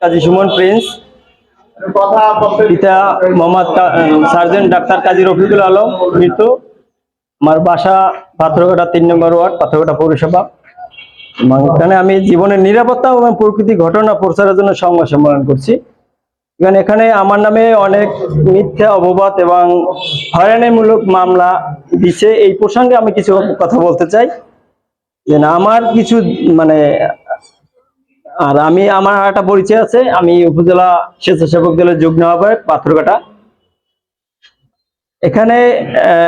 কাজী Suman Prince, পিতা Mohammad sergeant doctor কাজী রফিকুল আলম মৃত। আমার বাসা পাথরঘাটা ৩ নম্বর ওয়ার্ড, পাথরঘাটা পৌরসভা। এখানে আমি জীবনের নিরাপত্তা এবং প্রকৃতি ঘটনা প্রচারের জন্য সংবাদ সম্মেলন করছি। এখানে আমার নামে অনেক মিথ্যা অপবাদ এবং হয়রানিমূলক মামলা দিচ্ছে। এই প্রসঙ্গে আমি কিছু কথা বলতে চাই যে আমার কিছু আমার একটা পরিচয় আছে। আমি উপজেলা স্বেচ্ছাসেবক দলের যুগ্ম আহ্বায়ক পাথরঘাটা। এখানে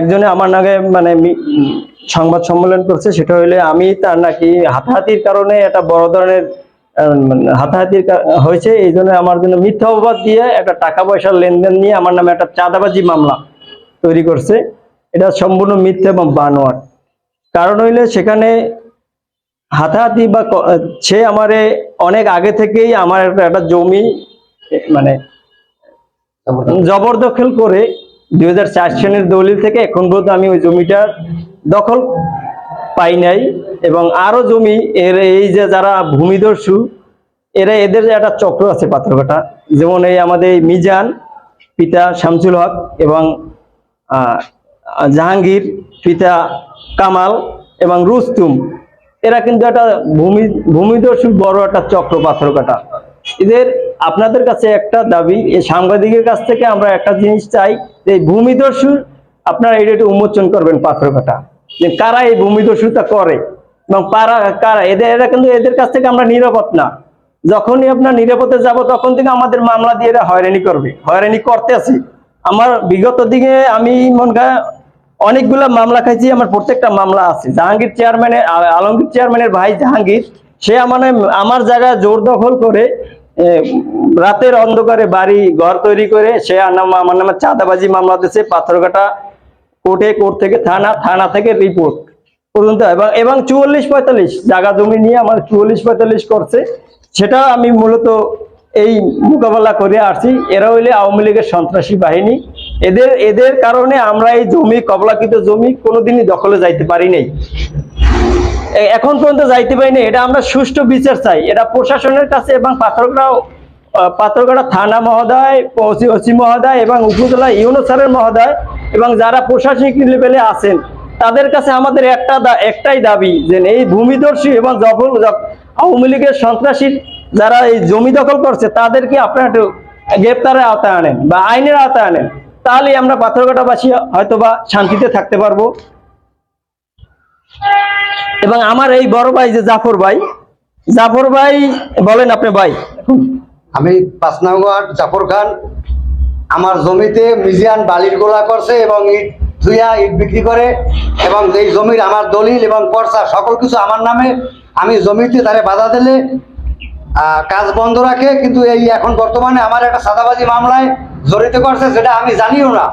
একজনে আমার নামে সংবাদ সম্মেলন করছে, সেটা হইলে আমি তার নাকি হাতাহাতির কারণে একটা বড় ধরনের হাতাহাতির হয়েছে, এই জন্য আমার জন্য মিথ্যা অপবাদ দিয়ে একটা টাকা পয়সার লেনদেন নিয়ে আমার নামে একটা চাঁদাবাজি মামলা তৈরি করছে। এটা সম্পূর্ণ মিথ্যা এবং বানোয়াট। কারণ হইলে সেখানে হাতাহাতি বা সে আমারে অনেক আগে থেকেই আমার একটা জমি জবরদখল করে 2004 সালের দলিল থেকে এখন পর্যন্ত আমি ওই জমিটার দখল পাই নাই। এবং আরো জমি এই যে যারা ভূমিদস্যু এদের একটা চক্র আছে পাথরঘাটা, যেমন এই আমাদের মিজান, পিতা শামসুল হক এবং জাহাঙ্গীর, পিতা কামাল এবং রুস্তুম, এরা কিন্তু একটা ভূমিদস্যু বড় একটা চক্র পাথরঘাটা। এদের আপনাদের কাছে একটা দাবি, এই সাংবাদিকের কাছ থেকে আমরা একটা জিনিস চাই, যে ভূমিদস্যু আপনারা এটা একটু উন্মোচন করবেন পাথরঘাটা, যে কারা এই ভূমিদস্যুতা করে এবং কারা এরা কিন্তু এদের কাছ থেকে আমরা নিরাপদ না। যখনই আপনার নিরাপদে যাব তখন থেকে আমাদের মামলা দিয়ে এরা হয়রানি করবে, হয়রানি করতে আছে। আমার বিগত দিকে আমি অনেকগুলা মামলা খাইছি, আমার প্রত্যেকটা মামলা আছে। জাহাঙ্গীর চেয়ারম্যানের, আলমগীর চেয়ারম্যানের ভাই জাহাঙ্গীর, সে আমার জায়গা জোর দখল করে রাতের অন্ধকারে বাড়ি ঘর তৈরি করে সে আমার নামে চাঁদাবাজি মামলা দিয়েছে। পাথরঘাটা কোর্ট থেকে থানা থেকে রিপোর্ট পর্যন্ত এবং 44-45 জায়গা জমি নিয়ে আমার 44-45 করছে। সেটা আমি মূলত এই মোকাবেলা করে আসছি। এরা হইলে আওয়ামী লীগের সন্ত্রাসী বাহিনী। এদের কারণে আমরা এই জমি, কবলাকৃত জমি কোনোদিনই দখলে যাইতে পারি নাই, এখন পর্যন্ত যাইতে পারিনি। এটা আমরা সুষ্ঠু বিচার চাই, এটা প্রশাসনের কাছে এবং পাথরঘাটা থানা মহোদয়, ওসি মহোদয় এবং উপজেলা ইউনো স্যারের মহোদয় এবং যারা প্রশাসনিক লেভেলে আছেন তাদের কাছে আমাদের একটাই দাবি, যে এই ভূমিদস্যু এবং আওয়ামী লীগের সন্ত্রাসী যারা এই জমি দখল করছে তাদেরকে আপনারা একটু গ্রেপ্তারের আওতায় আনেন বা আইনের আওতায় আনেন, তাহলে আমরা পাথরঘাটাবাসী হয়তোবা শান্তিতে থাকতে পারবো। এবং আমার এই বড় ভাই যে জাফর ভাই বলেন আপনি ভাই। আমি 5 নং ওয়ার্ড জাফর খান। আমার জমিতে মিজিয়ান বালির গোলা করছে এবং ইট বিক্রি করে এবং এই জমির আমার দলিল এবং পর্চা সকল কিছু আমার নামে। আমি জমিতে তারে বাধা দিলে কাজ বন্ধ রাখে, কিন্তু এই এখন বর্তমানে আমার একটা চাঁদাবাজি মামলায় জড়িত করছে, যেটা আমি জানিও না।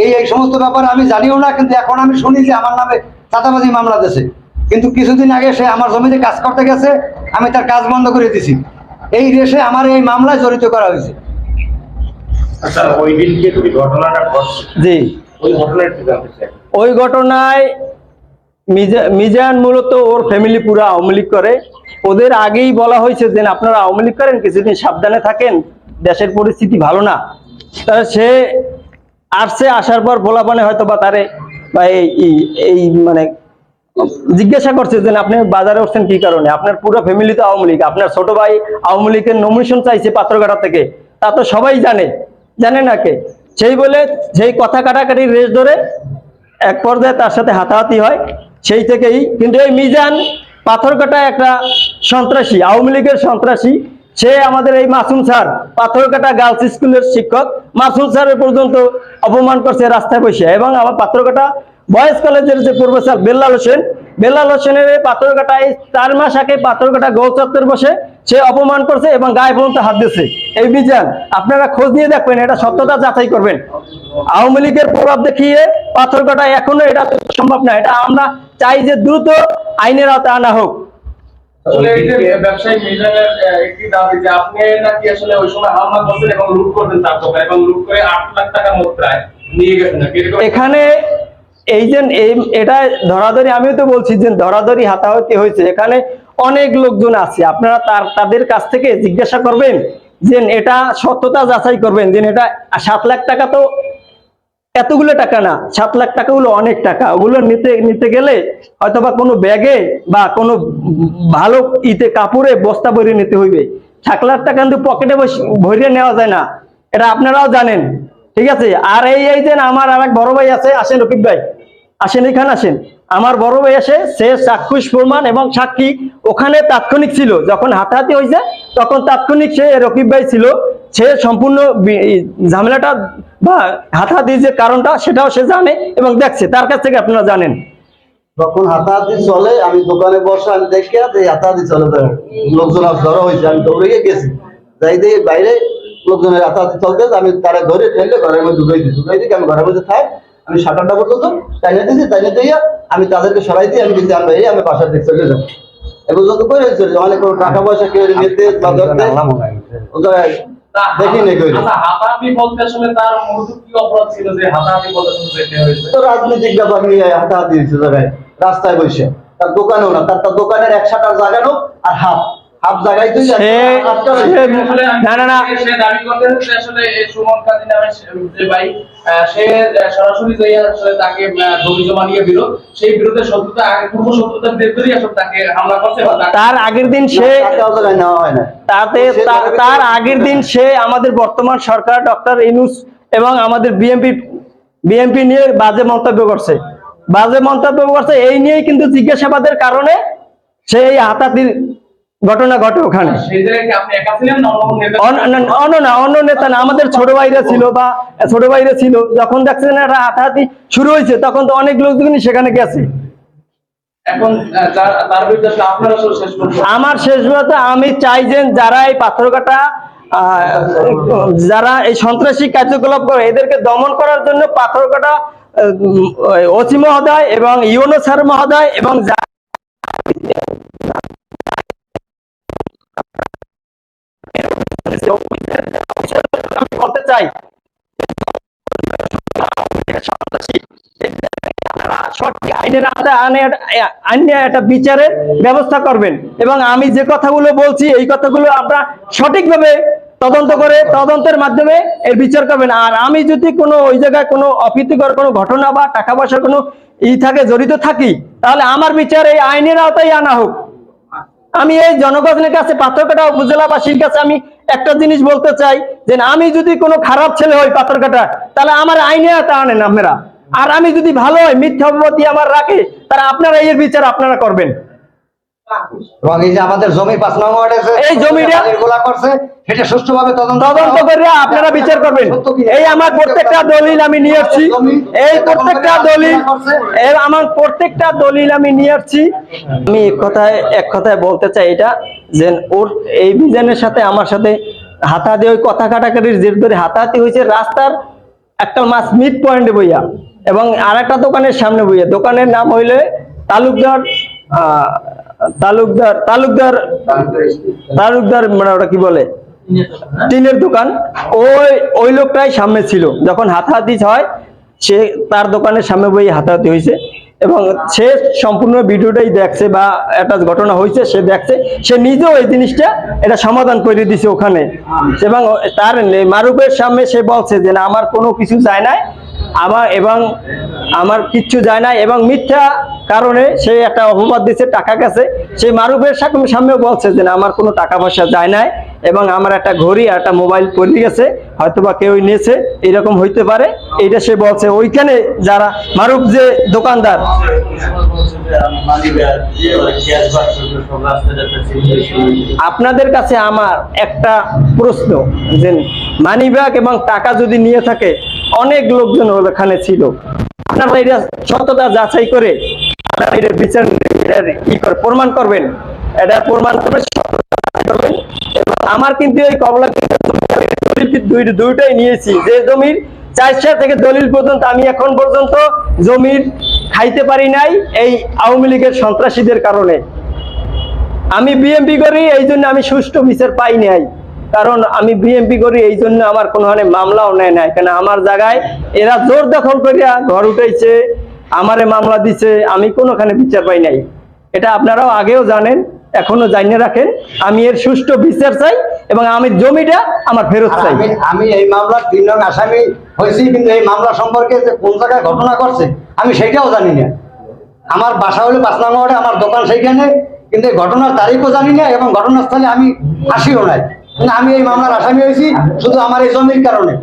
এই সমস্ত ব্যাপারে আমি জানিও না, কিন্তু এখন আমি শুনি যে আমার নামে চাঁদাবাজি মামলা দিয়েছে। কিন্তু কিছুদিন আগে সে আমার জমিতে কাজ করতে গেছে, আমি তার কাজ বন্ধ করে দিছি। এই রেশে আমার এই মামলায় জড়িত করা হয়েছে। আচ্ছা, ওই দিনকে তুমি ঘটনাটা ঘটছে, জি, ওই ঘটনায় মিজান মূলত ওর ফ্যামিলি পুরো আওয়ামী লীগ করে। ওদের আগেই বলা হয়েছে যে আপনারা আওয়ামী লীগ করেন, কিছুদিন সাবধানে থাকেন, দেশের পরিস্থিতি ভালো না। তাহলে সে আসছে, আসার পর পোলাপানে হয়তো বা তারে এই জিজ্ঞাসা করছে যে আপনি বাজারে উঠছেন কি কারণে, আপনার পুরো ফ্যামিলি তো আওয়ামী লীগ, আপনার ছোট ভাই আওয়ামী লীগের নমিনেশন চাইছে পাথরঘাটা থেকে, তা তো সবাই জানে না কে। সেই কথা কাটাকাটির রেস ধরে এক পর্যায়ে তার সাথে হাতাহাতি হয়। সেই থেকেই কিন্তু এই মিজান পাথরঘাটায় একটা সন্ত্রাসী, আওয়ামী লীগের সন্ত্রাসী। সে আমাদের এই মাসুম স্যার, পাথরঘাটা গার্লস স্কুলের শিক্ষক, মাসুম স্যারের পর্যন্ত অপমান করছে রাস্তায় বসে। এবং আমার পাথরঘাটা বয়েজ কলেজের যে প্রফেসর বেল্লাল হোসেনের পাথরঘাটায় 4 মাস আগে পাথরঘাটা গৌচত্বর বসে সে অপমান করছে এবং গায়ে পর্যন্ত হাত দিচ্ছে। এই মিজান, আপনারা খোঁজ নিয়ে দেখবেন, এটা সত্যতা যাচাই করবেন। আওয়ামী লীগের প্রভাব দেখিয়ে পাথরঘাটায় এখনো এটা সম্ভব না। এটা আমরা চাই যে দ্রুত আইনের আওতায় আনা হোক। ব্যবসায়ী মিজানের একটি দাবি যে আপনি নাকি আসলে ওই সময় হামলা করছেন এবং লুট করতেন তার দোকান, এবং লুট করে 8 লাখ টাকা মুদ্রায় নিয়ে গেছেন। এখানে এই যে এটা ধরাধরি, আমিও তো বলছি যে ধরাধরি হাতাহাতি হয়েছে। এখানে অনেক লোকজন আছে, আপনারা তাদের কাছ থেকে জিজ্ঞাসা করবেন যে এটা সত্যতা যাচাই করবেন যে এটা 7 লাখ টাকা তো এতগুলো টাকা না, 7 লাখ টাকা হলো অনেক টাকা। ওগুলো নিতে গেলে হয়তোবা কোনো ব্যাগে বা কোনো ভালো কাপড়ে বস্তা ভরে নিতে হইবে। 7 লাখ টাকা কিন্তু পকেটে ভরে নেওয়া যায় না, এটা আপনারাও জানেন, ঠিক আছে। আর এই যে আমার আর এক বড় ভাই আছে, আসেন রকিব ভাই, আসেন এখানে আসেন। আমার বড় ভাই আসে, সে চাক্ষুষ প্রমাণ এবং সাক্ষী ওখানে তাৎক্ষণিক ছিল, যখন হাতাহাতি হয়েছে তখন তাৎক্ষণিক সে রকিব ভাই ছিল, সে সম্পূর্ণ ঝামেলাটা বা হাতাহাতির যে কারণটা সেটাও সে জানে এবং দেখছে, তার কাছ থেকে আপনারা জানেন। যখন হাতাহাতি চলে আমি দোকানে বসে আমি দেখে হাতাহাতি চলে, লোকজন জড়ো হয়েছে, আমি দৌড়ে গেছি, যাই দিয়ে বাইরে লোকজনের হাতাহাতি চলতে আমি তারা ধরে ঠেললে ঘরের মধ্যে ঢুকাই দিই, আমি ঘরের মধ্যে থাই, আমি 7টা পর্যন্ত টাইনে দিয়ে আমি তাদেরকে সরাই দিয়ে আমি কিন্তু আমি বাসার দিকে চলে যাবো। এ পর্যন্ত করে হয়েছিল অনেক কোনো টাকা পয়সা কেউ নিতে বা ধরতে দেখি নেই। আচ্ছা, হাতাহাতি বলতে আসলে তার মূলত কি অপরাধ ছিল যে হাতাহাতি বলতে যেতে হয়েছে? তো রাজনৈতিক ব্যাপার নিয়ে হাতাহাতি হয়েছে জায়গায়, রাস্তায় বসে, তার দোকানেও না, তার দোকানের 1 শাটার জায়গানো আর হাফ জায়গায় তুই না সে দাবি করতে হচ্ছে আসলে এই সুমন কাজী নামে যে ভাই, সে সরাসরি যাই আসলে তাকে জমি জমা নিয়ে দিল, সেই বিরুদ্ধে শত্রুতা পূর্ব শত্রুতার জের ধরেই আসলে তাকে হামলা করছে। তার আগের দিন সে তার আগের দিন সে আমাদের বর্তমান সরকার ডক্টর ইউনূস এবং আমাদের বিএনপি নিয়ে বাজে মন্তব্য করছে, এই নিয়েই কিন্তু জিজ্ঞাসাবাদের কারণে সেই হাতাহাতির ঘটনা ঘটে ওখানে। অন্য নেতা না, আমাদের ছোট ভাইরা ছিল, যখন দেখছেন একটা হাতাহাতি শুরু হয়েছে তখন তো অনেক লোকজনই সেখানে গেছে। এখন তার বিরুদ্ধে আপনারা শেষ পর্যন্ত আমার শেষ কথা, আমি চাই যে যারা এই পাথরঘাটা যারা এই সন্ত্রাসী কার্যকলাপ করে এদেরকে দমন করার জন্য পাথরঘাটা ওসি মহোদয় এবং ইউনো স্যার মহোদয় এবং বলতে চাই একটা বিচারের ব্যবস্থা করবেন এবং আমি যে কথাগুলো বলছি এই কথাগুলো আপনারা সঠিকভাবে তদন্ত করে তদন্তের মাধ্যমে এর বিচার করবেন। আর আমি যদি কোনো ওই জায়গায় কোনো অপ্রীতিকর কোনো ঘটনা বা টাকা পয়সার কোনো জড়িত থাকি তাহলে আমার বিচার এই আইনের আওতায় আনা হোক। আমি এই জনগণের কাছে পাথরঘাটা উপজেলাবাসীর কাছে আমি একটা জিনিস বলতে চাই যে আমি যদি কোনো খারাপ ছেলে হই পাথরঘাটা, তাহলে আমার আইনে আওতায় আনেন আপনারা। আর আমি যদি ভালো হয়, মিথ্যা অপবাদ আমার রাখে, তাহলে আপনারা এর বিচার আপনারা করবেন। এবং এই যে আমাদের জমি 5 নং ওয়ার্ডে এই জমিটা গোলা করছে সেটা সুষ্ঠুভাবে তদন্ত করে আপনারা বিচার করবেন। এই আমার প্রত্যেকটা দলিল আমি নিয়ে আসছি, এই প্রত্যেকটা দলিল আমার প্রত্যেকটা দলিল আমি নিয়ে আসছি। আমি এক কথায় বলতে চাই এটা যে ওর এই বিজনের সাথে আমার সাথে হাতাহাতি, ওই কথা কাটাকাটির জের ধরে হাতাহাতি হয়েছে রাস্তার একটা মাছ মিড পয়েন্টে বইয়া এবং আর একটা দোকানের সামনে বইয়া। দোকানের নাম হইলে তালুকদার মানে ওটা কি বলে টিনের দোকান। ওই লোকটাই সামনে ছিল যখন হাতাহাতি হয়, সে তার দোকানের সামনে বই হাতাহাতি হয়েছে এবং সে সম্পূর্ণ ভিডিওটাই দেখছে বা একটা ঘটনা হয়েছে সে দেখছে, সে নিজেও এই জিনিসটা এটা সমাধান করে দিছে ওখানে এবং তার মারুফের সামনে সে বলছে যে না আমার কোনো কিছু যায় নাই, আমার কিচ্ছু যায় না এবং মিথ্যা কারণে সে একটা অপবাদ দিচ্ছে টাকা গেছে। সে মারুফের সামনে বলছে যে না আমার কোনো টাকা পয়সা যায় নাই এবং আমার একটা ঘড়ি আর একটা মোবাইল পড়ে গেছে, হয়তোবা কেউ নিয়েছে, এরকম হইতে পারে, এইটা সে বলছে। ওইখানে যারা মারুফ যে দোকানদার, আপনাদের কাছে আমার একটা প্রশ্ন যে মানিব্যাগ এবং টাকা যদি নিয়ে থাকে, অনেক লোকজন ওখানে ছিল, আপনারা এটা সত্যতা যাচাই করে বিচার প্রমাণ করবেন, এটা প্রমাণ করবেন। আমার কিন্তু এই কমলা দুইটাই নিয়েছি, যে জমির 4 থেকে দলিল পর্যন্ত আমি এখন পর্যন্ত জমির খাইতে পারি নাই এই আওয়ামী লীগের সন্ত্রাসীদের কারণে। আমি বিএমপি করি এই জন্য আমি সুষ্ঠু বিচার পাই নাই, কারণ আমি বিএমপি করি এই জন্য আমার কোনো মামলাও নেয় নাই, কেন আমার জায়গায় এরা জোর দখল করিয়া ঘর উঠাইছে, আমারে মামলা দিছে, আমি কোনোখানে বিচার পাই নাই। এটা আপনারাও আগেও জানেন এখনো জানিয়ে রাখেন। আমি এর সুষ্ঠু বিচার চাই এবং আমি জমিটা আমার ফেরত আর চাই। আমি এই মামলার 3 নং আসামি হয়েছি, কিন্তু এই মামলা সম্পর্কে যে কোন জায়গায় ঘটনা করছে আমি সেটাও জানি না। আমার বাসা হলো 5 নং ওয়ার্ডে, আমার দোকান সেইখানে, কিন্তু এই ঘটনার তারিখও জানি না এবং ঘটনাস্থলে আমি আসিও নাই। কিন্তু আমি এই মামলার আসামি হয়েছি শুধু আমার এই জমির কারণে।